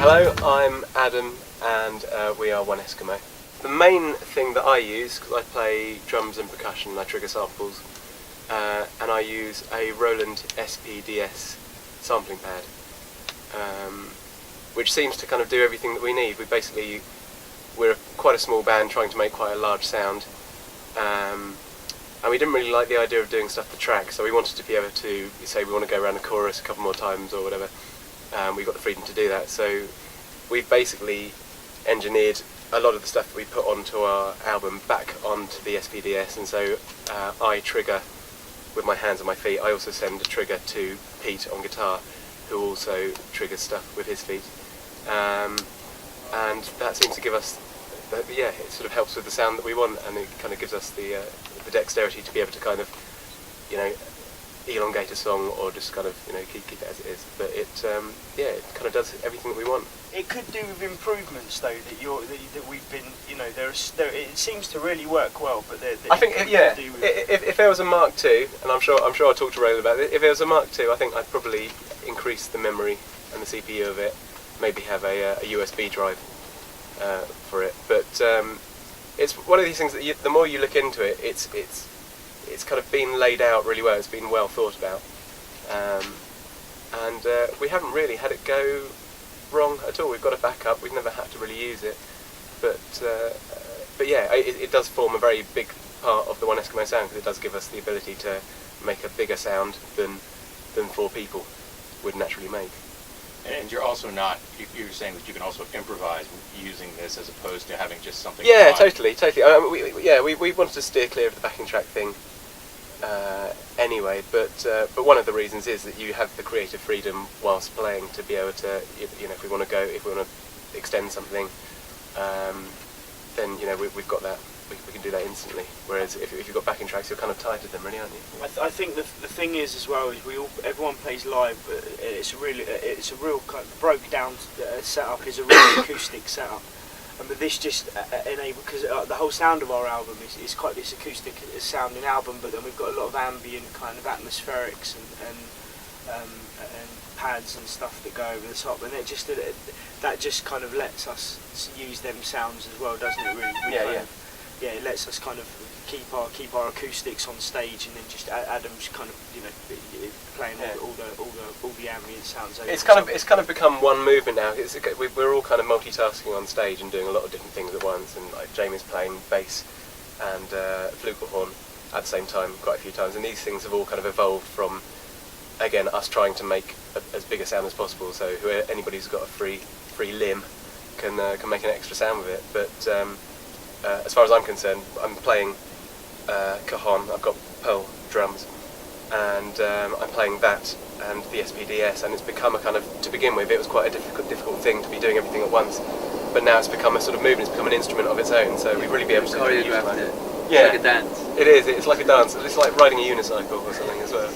Hello, I'm Adam and we are One Eskimo. The main thing that I use, because I play drums and percussion and I trigger samples, and I use a Roland SPDS sampling pad, which seems to kind of do everything that we need. We're quite a small band trying to make quite a large sound, and we didn't really like the idea of doing stuff to track, so we wanted to be able to say we want to go around the chorus a couple more times or whatever. We've got the freedom to do that, so we've basically engineered a lot of the stuff that we put onto our album back onto the SPDS, and so I trigger with my hands and my feet. I also send a trigger to Pete on guitar, who also triggers stuff with his feet, and that seems to give us, it sort of helps with the sound that we want, and it kind of gives us the dexterity to be able to kind of, elongate a song or just kind of, keep it as it is. But it kind of does everything that we want. It could do with improvements though that we've been, it seems to really work well. But I think if there was a Mark II, and I'm sure I'll talk to Roland about it. If there was a Mark II, I think I'd probably increase the memory and the CPU of it. Maybe have a USB drive for it. But it's one of these things that the more you look into it, it's kind of been laid out really well. It's been well thought about, and we haven't really had it go wrong at all. We've got a backup. We've never had to really use it, but yeah, it does form a very big part of the One Eskimo sound, because it does give us the ability to make a bigger sound than four people would naturally make. And you're also not, you're saying that you can also improvise using this as opposed to having just something. Yeah, totally. We wanted to steer clear of the backing track thing anyway, but one of the reasons is that you have the creative freedom whilst playing to be able to, if we want to extend something, then we've got that. We can do that instantly. Whereas if you've got backing tracks, you're kind of tied to them, really, aren't you? I think the thing is as well is everyone plays live, but it's a real kind of broke down setup. Is a real acoustic setup, but this just enables, because the whole sound of our album is quite this acoustic sounding album. But then we've got a lot of ambient kind of atmospherics and pads and stuff that go over the top, and that just kind of lets us use them sounds as well, doesn't it? Really? Yeah, it lets us kind of keep our acoustics on stage, and then just Adam's kind of playing all the ambient sounds. Over It's kind of become one movement now. We're all kind of multitasking on stage and doing a lot of different things at once. And like Jamie's playing bass and flugelhorn at the same time quite a few times. And these things have all kind of evolved from, again, us trying to make as big a sound as possible. So anybody who's got a free limb can make an extra sound with it. But as far as I'm concerned, I'm playing cajon. I've got Pearl drums, and I'm playing that and the SPDS, and it's become a kind of, to begin with, it was quite a difficult thing to be doing everything at once, but now it's become a sort of movement. It's become an instrument of its own, so we've really be able to choreographed it. Yeah, it's like a dance. It is. It's like a dance. It's like riding a unicycle or something as well.